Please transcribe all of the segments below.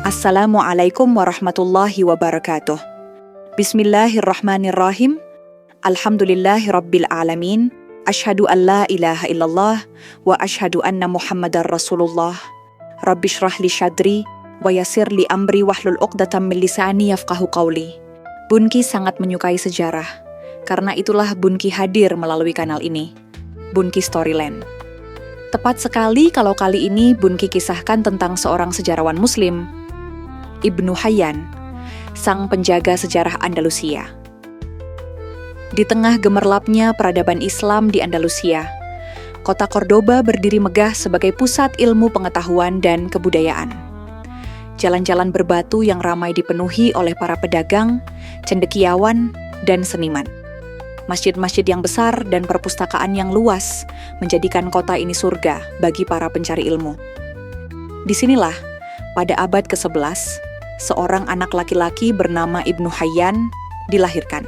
Assalamualaikum warahmatullahi wabarakatuh. Bismillahirrahmanirrahim. Alhamdulillahirabbil alamin. Asyhadu an la ilaha illallah wa asyhadu anna Muhammadar Rasulullah. Rabbi shrah li syadri wa yassir li amri wahlul 'uqdatam min lisani yafqahu qawli. Bunki sangat menyukai sejarah. Karena itulah Bunki hadir melalui kanal ini, Bunki Storyland. Tepat sekali kalau kali ini Bunki kisahkan tentang seorang sejarawan Muslim, Ibnu Hayyan, sang penjaga sejarah Andalusia. Di tengah gemerlapnya peradaban Islam di Andalusia, kota Cordoba berdiri megah sebagai pusat ilmu pengetahuan dan kebudayaan. Jalan-jalan berbatu yang ramai dipenuhi oleh para pedagang, cendekiawan, dan seniman. Masjid-masjid yang besar dan perpustakaan yang luas menjadikan kota ini surga bagi para pencari ilmu. Disinilah, pada abad ke-11, seorang anak laki-laki bernama Ibnu Hayyan dilahirkan.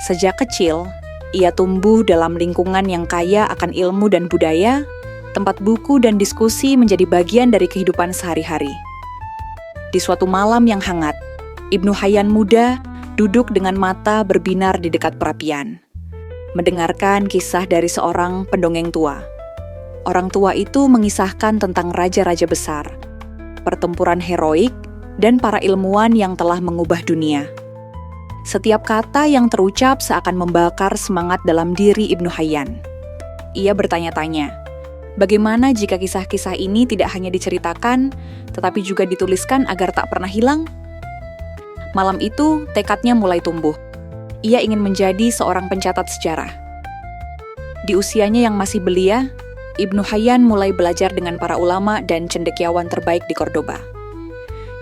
Sejak kecil, ia tumbuh dalam lingkungan yang kaya akan ilmu dan budaya, tempat buku dan diskusi menjadi bagian dari kehidupan sehari-hari. Di suatu malam yang hangat, Ibnu Hayyan muda duduk dengan mata berbinar di dekat perapian, mendengarkan kisah dari seorang pendongeng tua. Orang tua itu mengisahkan tentang raja-raja besar, pertempuran heroik, dan para ilmuwan yang telah mengubah dunia. Setiap kata yang terucap seakan membakar semangat dalam diri Ibnu Hayyan. Ia bertanya-tanya, bagaimana jika kisah-kisah ini tidak hanya diceritakan, tetapi juga dituliskan agar tak pernah hilang? Malam itu, tekadnya mulai tumbuh. Ia ingin menjadi seorang pencatat sejarah. Di usianya yang masih belia, Ibnu Hayyan mulai belajar dengan para ulama dan cendekiawan terbaik di Cordoba.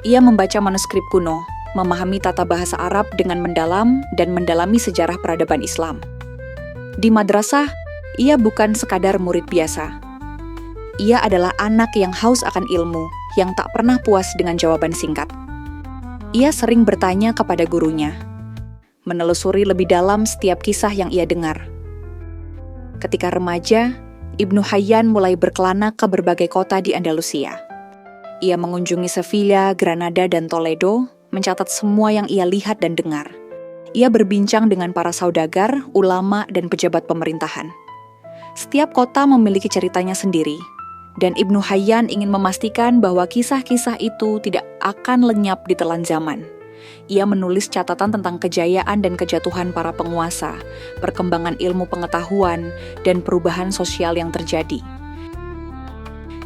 Ia membaca manuskrip kuno, memahami tata bahasa Arab dengan mendalam dan mendalami sejarah peradaban Islam. Di madrasah, ia bukan sekadar murid biasa. Ia adalah anak yang haus akan ilmu, yang tak pernah puas dengan jawaban singkat. Ia sering bertanya kepada gurunya, menelusuri lebih dalam setiap kisah yang ia dengar. Ketika remaja, Ibnu Hayyan mulai berkelana ke berbagai kota di Andalusia. Ia mengunjungi Sevilla, Granada, dan Toledo, mencatat semua yang ia lihat dan dengar. Ia berbincang dengan para saudagar, ulama, dan pejabat pemerintahan. Setiap kota memiliki ceritanya sendiri, dan Ibnu Hayyan ingin memastikan bahwa kisah-kisah itu tidak akan lenyap di telan zaman. Ia menulis catatan tentang kejayaan dan kejatuhan para penguasa, perkembangan ilmu pengetahuan, dan perubahan sosial yang terjadi.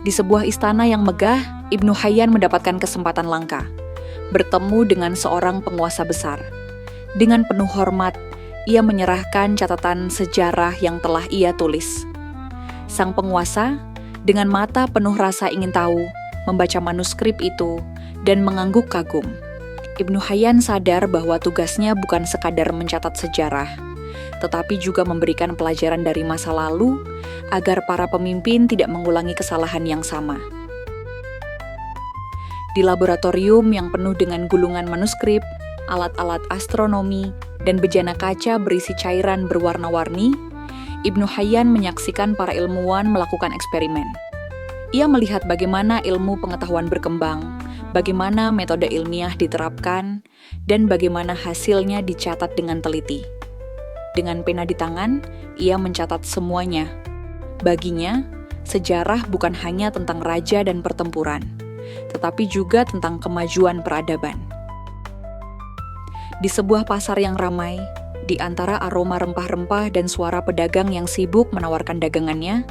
Di sebuah istana yang megah, Ibnu Hayyan mendapatkan kesempatan langka, bertemu dengan seorang penguasa besar. Dengan penuh hormat, ia menyerahkan catatan sejarah yang telah ia tulis. Sang penguasa, dengan mata penuh rasa ingin tahu, membaca manuskrip itu dan mengangguk kagum. Ibnu Hayyan sadar bahwa tugasnya bukan sekadar mencatat sejarah, tetapi juga memberikan pelajaran dari masa lalu agar para pemimpin tidak mengulangi kesalahan yang sama. Di laboratorium yang penuh dengan gulungan manuskrip, alat-alat astronomi, dan bejana kaca berisi cairan berwarna-warni, Ibnu Hayyan menyaksikan para ilmuwan melakukan eksperimen. Ia melihat bagaimana ilmu pengetahuan berkembang, bagaimana metode ilmiah diterapkan, dan bagaimana hasilnya dicatat dengan teliti. Dengan pena di tangan, ia mencatat semuanya. Baginya, sejarah bukan hanya tentang raja dan pertempuran, tetapi juga tentang kemajuan peradaban. Di sebuah pasar yang ramai, di antara aroma rempah-rempah dan suara pedagang yang sibuk menawarkan dagangannya,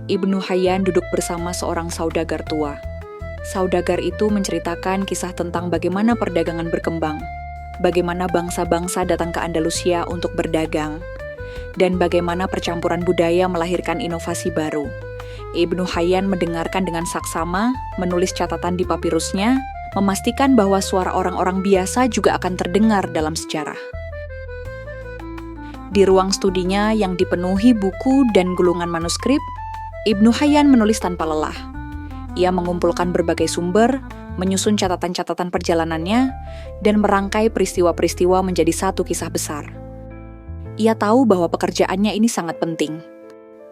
Ibnu Hayyan duduk bersama seorang saudagar tua. Saudagar itu menceritakan kisah tentang bagaimana perdagangan berkembang, bagaimana bangsa-bangsa datang ke Andalusia untuk berdagang, dan bagaimana percampuran budaya melahirkan inovasi baru. Ibnu Hayyan mendengarkan dengan saksama, menulis catatan di papirusnya, memastikan bahwa suara orang-orang biasa juga akan terdengar dalam sejarah. Di ruang studinya yang dipenuhi buku dan gulungan manuskrip, Ibnu Hayyan menulis tanpa lelah. Ia mengumpulkan berbagai sumber, menyusun catatan-catatan perjalanannya, dan merangkai peristiwa-peristiwa menjadi satu kisah besar. Ia tahu bahwa pekerjaannya ini sangat penting.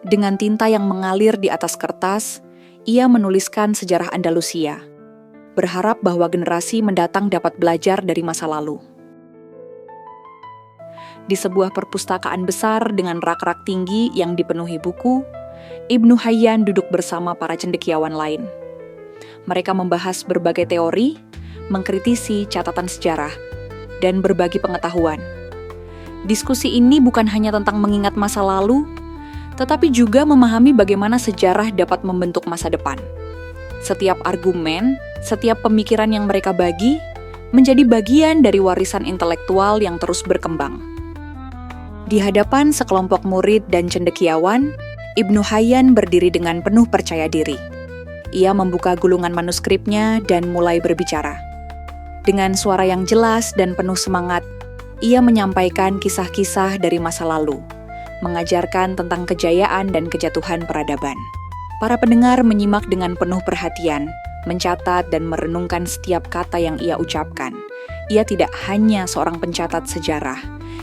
Dengan tinta yang mengalir di atas kertas, ia menuliskan sejarah Andalusia. berharap bahwa generasi mendatang dapat belajar dari masa lalu. Di sebuah perpustakaan besar dengan rak-rak tinggi yang dipenuhi buku, Ibnu Hayyan duduk bersama para cendekiawan lain. Mereka membahas berbagai teori, mengkritisi catatan sejarah, dan berbagi pengetahuan. Diskusi ini bukan hanya tentang mengingat masa lalu, tetapi juga memahami bagaimana sejarah dapat membentuk masa depan. Setiap argumen, setiap pemikiran yang mereka bagi, menjadi bagian dari warisan intelektual yang terus berkembang. Di hadapan sekelompok murid dan cendekiawan, Ibnu Hayyan berdiri dengan penuh percaya diri. Ia membuka gulungan manuskripnya dan mulai berbicara. Dengan suara yang jelas dan penuh semangat, ia menyampaikan kisah-kisah dari masa lalu, mengajarkan tentang kejayaan dan kejatuhan peradaban. Para pendengar menyimak dengan penuh perhatian, mencatat dan merenungkan setiap kata yang ia ucapkan. Ia tidak hanya seorang pencatat sejarah,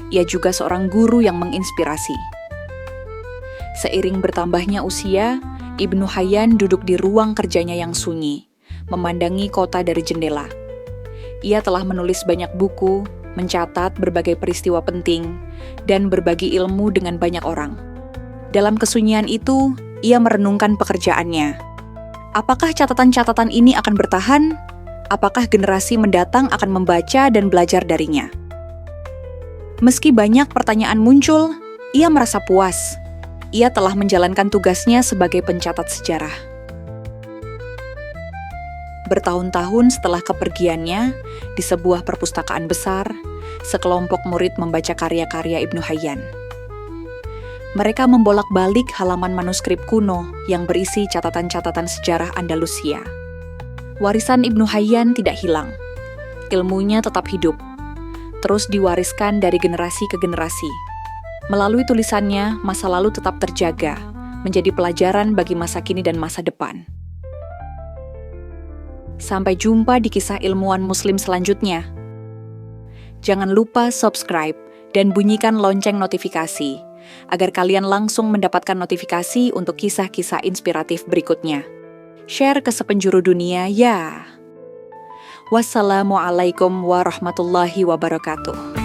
ia juga seorang guru yang menginspirasi. Seiring bertambahnya usia, Ibnu Hayyan duduk di ruang kerjanya yang sunyi, memandangi kota dari jendela. Ia telah menulis banyak buku, mencatat berbagai peristiwa penting, dan berbagi ilmu dengan banyak orang. Dalam kesunyian itu, ia merenungkan pekerjaannya. Apakah catatan-catatan ini akan bertahan? Apakah generasi mendatang akan membaca dan belajar darinya? Meski banyak pertanyaan muncul, ia merasa puas. Ia telah menjalankan tugasnya sebagai pencatat sejarah. Bertahun-tahun setelah kepergiannya, di sebuah perpustakaan besar, sekelompok murid membaca karya-karya Ibnu Hayyan. Mereka membolak-balik halaman manuskrip kuno yang berisi catatan-catatan sejarah Andalusia. Warisan Ibnu Hayyan tidak hilang. Ilmunya tetap hidup, terus diwariskan dari generasi ke generasi. Melalui tulisannya, masa lalu tetap terjaga, menjadi pelajaran bagi masa kini dan masa depan. Sampai jumpa di kisah ilmuwan muslim selanjutnya. Jangan lupa subscribe dan bunyikan lonceng notifikasi, agar kalian langsung mendapatkan notifikasi untuk kisah-kisah inspiratif berikutnya. Share ke sepenjuru dunia ya. Wassalamualaikum warahmatullahi wabarakatuh.